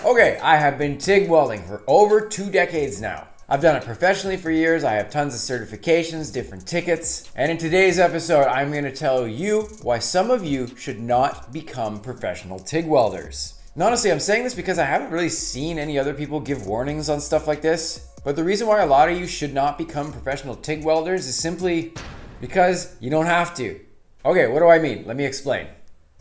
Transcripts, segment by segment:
Okay, I have been TIG welding for over 2 decades now. I've done it professionally for years, I have tons of certifications, different tickets, and in today's episode, I'm going to tell you why some of you should not become professional TIG welders. And honestly, I'm saying this because I haven't really seen any other people give warnings on stuff like this, but the reason why a lot of you should not become professional TIG welders is simply because you don't have to. Okay, what do I mean? Let me explain.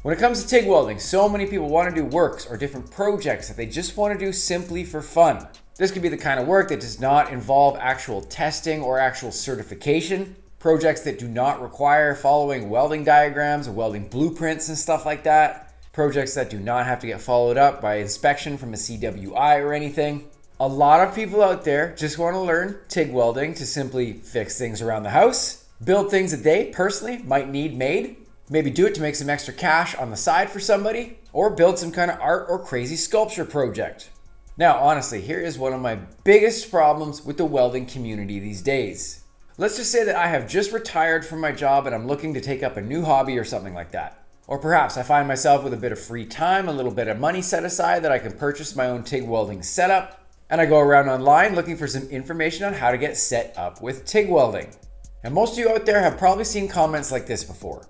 When it comes to TIG welding, so many people want to do works or different projects that they just want to do simply for fun. This could be the kind of work that does not involve actual testing or actual certification, projects that do not require following welding diagrams or welding blueprints and stuff like that, projects that do not have to get followed up by inspection from a CWI or anything. A lot of people out there just want to learn TIG welding to simply fix things around the house, build things that they personally might need made, maybe do it to make some extra cash on the side for somebody, or build some kind of art or crazy sculpture project. Now, honestly, here is one of my biggest problems with the welding community these days. Let's just say that I have just retired from my job and I'm looking to take up a new hobby or something like that. Or perhaps I find myself with a bit of free time, a little bit of money set aside that I can purchase my own TIG welding setup, and I go around online looking for some information on how to get set up with TIG welding. And most of you out there have probably seen comments like this before.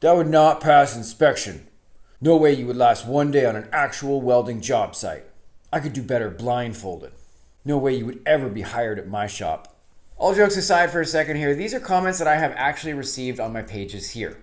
That would not pass inspection. No way you would last one day on an actual welding job site. I could do better blindfolded. No way you would ever be hired at my shop. All jokes aside for a second here, these are comments that I have actually received on my pages here.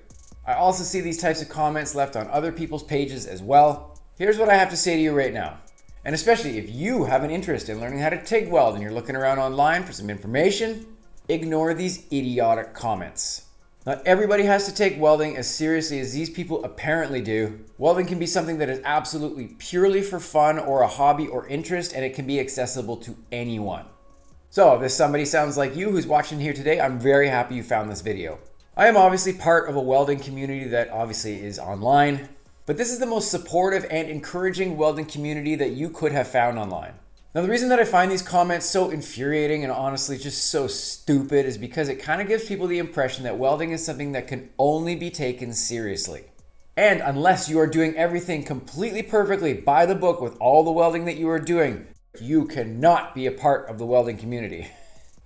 I also see these types of comments left on other people's pages as well. Here's what I have to say to you right now. And especially if you have an interest in learning how to TIG weld and you're looking around online for some information, ignore these idiotic comments. Not everybody has to take welding as seriously as these people apparently do. Welding can be something that is absolutely purely for fun or a hobby or interest, and it can be accessible to anyone. So if this somebody sounds like you who's watching here today, I'm very happy you found this video. I am obviously part of a welding community that obviously is online, but this is the most supportive and encouraging welding community that you could have found online. Now, the reason that I find these comments so infuriating and honestly just so stupid is because it kind of gives people the impression that welding is something that can only be taken seriously. And unless you are doing everything completely perfectly by the book with all the welding that you are doing, you cannot be a part of the welding community.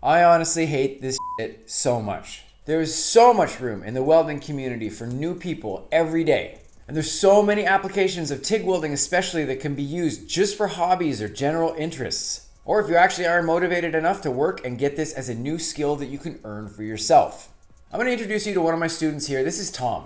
I honestly hate this shit so much. There is so much room in the welding community for new people every day. And there's so many applications of TIG welding especially that can be used just for hobbies or general interests. Or if you actually are motivated enough to work and get this as a new skill that you can earn for yourself. I'm going to introduce you to one of my students here. This is Tom.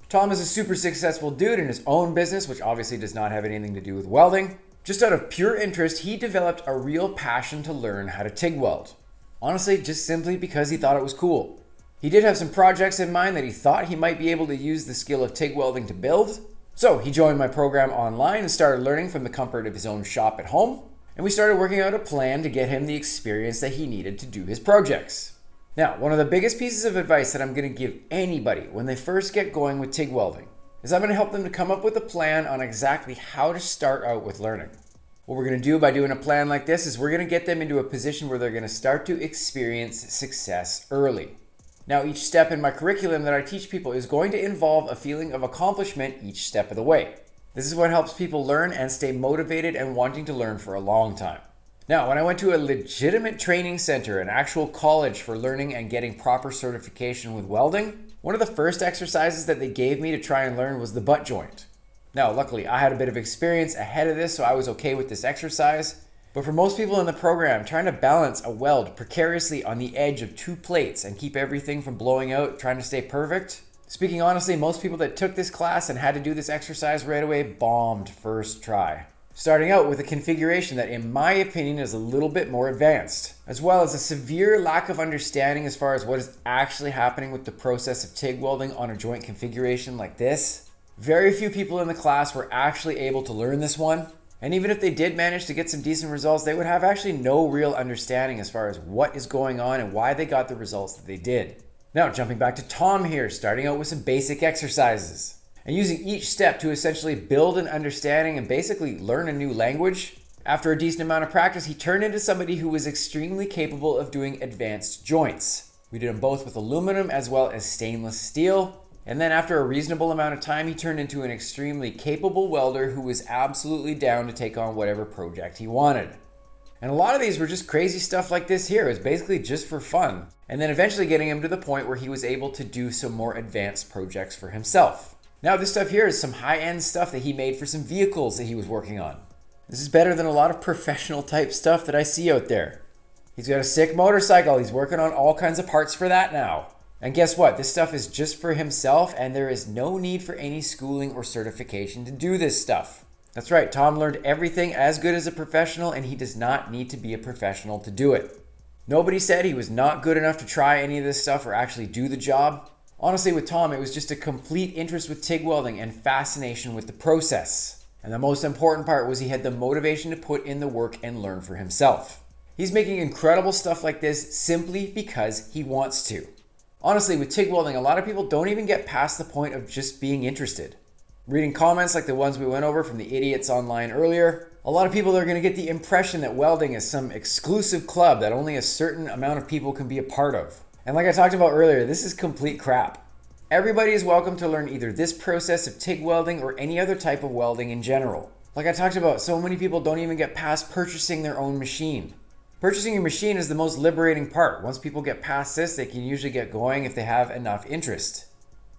Tom is a super successful dude in his own business, which obviously does not have anything to do with welding. Just out of pure interest, he developed a real passion to learn how to TIG weld. Honestly, just simply because he thought it was cool. He did have some projects in mind that he thought he might be able to use the skill of TIG welding to build. So he joined my program online and started learning from the comfort of his own shop at home. And we started working out a plan to get him the experience that he needed to do his projects. Now, one of the biggest pieces of advice that I'm going to give anybody when they first get going with TIG welding is I'm going to help them to come up with a plan on exactly how to start out with learning. What we're going to do by doing a plan like this is we're going to get them into a position where they're going to start to experience success early. Now, each step in my curriculum that I teach people is going to involve a feeling of accomplishment each step of the way. This is what helps people learn and stay motivated and wanting to learn for a long time. Now, when I went to a legitimate training center, an actual college for learning and getting proper certification with welding, one of the first exercises that they gave me to try and learn was the butt joint. Now, luckily, I had a bit of experience ahead of this, so I was okay with this exercise. But for most people in the program, trying to balance a weld precariously on the edge of 2 plates and keep everything from blowing out, trying to stay perfect. Speaking honestly, most people that took this class and had to do this exercise right away bombed first try. Starting out with a configuration that in my opinion is a little bit more advanced, as well as a severe lack of understanding as far as what is actually happening with the process of TIG welding on a joint configuration like this. Very few people in the class were actually able to learn this one. And even if they did manage to get some decent results, they would have actually no real understanding as far as what is going on and why they got the results that they did. Now, jumping back to Tom here, starting out with some basic exercises and using each step to essentially build an understanding and basically learn a new language. After a decent amount of practice, he turned into somebody who was extremely capable of doing advanced joints. We did them both with aluminum as well as stainless steel. And then after a reasonable amount of time, he turned into an extremely capable welder who was absolutely down to take on whatever project he wanted. And a lot of these were just crazy stuff like this here. It was basically just for fun. And then eventually getting him to the point where he was able to do some more advanced projects for himself. Now this stuff here is some high-end stuff that he made for some vehicles that he was working on. This is better than a lot of professional type stuff that I see out there. He's got a sick motorcycle. He's working on all kinds of parts for that now. And guess what? This stuff is just for himself, and there is no need for any schooling or certification to do this stuff. That's right, Tom learned everything as good as a professional, and he does not need to be a professional to do it. Nobody said he was not good enough to try any of this stuff or actually do the job. Honestly, with Tom, it was just a complete interest with TIG welding and fascination with the process. And the most important part was he had the motivation to put in the work and learn for himself. He's making incredible stuff like this simply because he wants to. Honestly, with TIG welding, a lot of people don't even get past the point of just being interested. Reading comments like the ones we went over from the idiots online earlier, a lot of people are going to get the impression that welding is some exclusive club that only a certain amount of people can be a part of. And like I talked about earlier, this is complete crap. Everybody is welcome to learn either this process of TIG welding or any other type of welding in general. Like I talked about, so many people don't even get past purchasing their own machine. Purchasing your machine is the most liberating part. Once people get past this, they can usually get going if they have enough interest.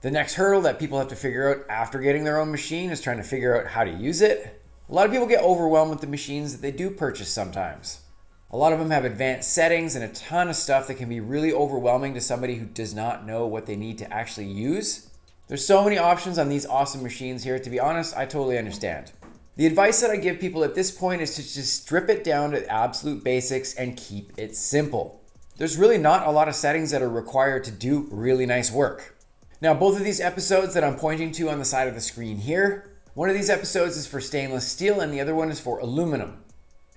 The next hurdle that people have to figure out after getting their own machine is trying to figure out how to use it. A lot of people get overwhelmed with the machines that they do purchase sometimes. A lot of them have advanced settings and a ton of stuff that can be really overwhelming to somebody who does not know what they need to actually use. There's so many options on these awesome machines here. To be honest, I totally understand. The advice that I give people at this point is to just strip it down to absolute basics and keep it simple. There's really not a lot of settings that are required to do really nice work. Now, both of these episodes that I'm pointing to on the side of the screen here, one of these episodes is for stainless steel and the other one is for aluminum.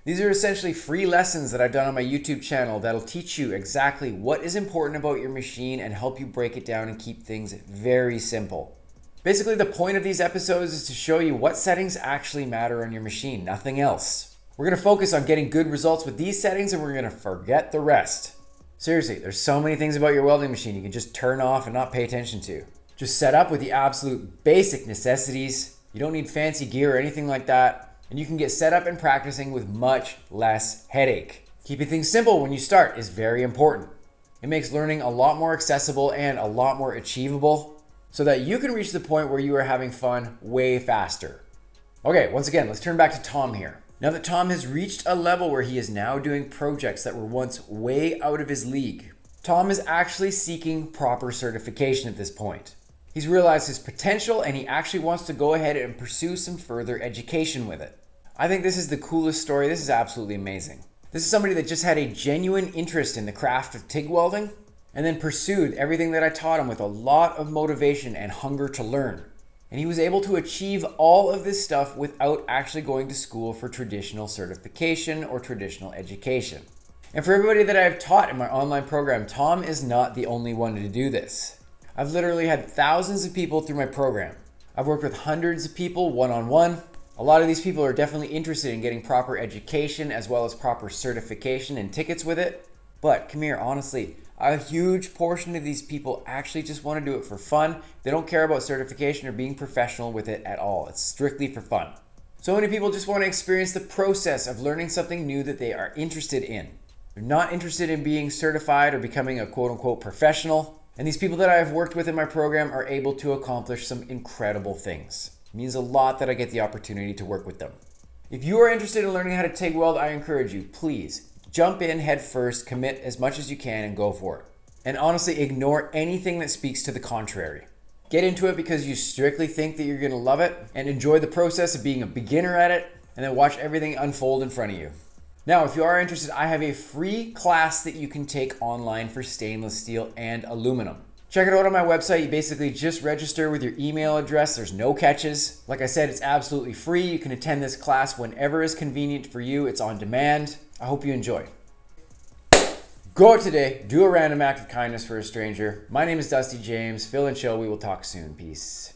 These are essentially free lessons that I've done on my YouTube channel that'll teach you exactly what is important about your machine and help you break it down and keep things very simple. Basically, the point of these episodes is to show you what settings actually matter on your machine, nothing else. We're going to focus on getting good results with these settings and we're going to forget the rest. Seriously, there's so many things about your welding machine you can just turn off and not pay attention to. Just set up with the absolute basic necessities. You don't need fancy gear or anything like that. And you can get set up and practicing with much less headache. Keeping things simple when you start is very important. It makes learning a lot more accessible and a lot more achievable, so that you can reach the point where you are having fun way faster. Okay, once again, let's turn back to Tom here. Now that Tom has reached a level where he is now doing projects that were once way out of his league, Tom is actually seeking proper certification at this point. He's realized his potential and he actually wants to go ahead and pursue some further education with it. I think this is the coolest story. This is absolutely amazing. This is somebody that just had a genuine interest in the craft of TIG welding and then pursued everything that I taught him with a lot of motivation and hunger to learn. And he was able to achieve all of this stuff without actually going to school for traditional certification or traditional education. And for everybody that I've taught in my online program, Tom is not the only one to do this. I've literally had thousands of people through my program. I've worked with hundreds of people one-on-one. A lot of these people are definitely interested in getting proper education as well as proper certification and tickets with it. But come here, honestly, a huge portion of these people actually just want to do it for fun. They don't care about certification or being professional with it at all. It's strictly for fun. So many people just want to experience the process of learning something new that they are interested in. They're not interested in being certified or becoming a quote-unquote professional. And these people that I've worked with in my program are able to accomplish some incredible things. It means a lot that I get the opportunity to work with them. If you are interested in learning how to TIG weld, I encourage you, please jump in head first, commit as much as you can, and go for it. And honestly, ignore anything that speaks to the contrary. Get into it because you strictly think that you're going to love it and enjoy the process of being a beginner at it, and then watch everything unfold in front of you. Now, if you are interested, I have a free class that you can take online for stainless steel and aluminum. Check it out on my website. You basically just register with your email address. There's no catches. Like I said, it's absolutely free. You can attend this class whenever is convenient for you. It's on demand. I hope you enjoy. Go out today, do a random act of kindness for a stranger. My name is Dusty James. Fill and chill. We will talk soon. Peace.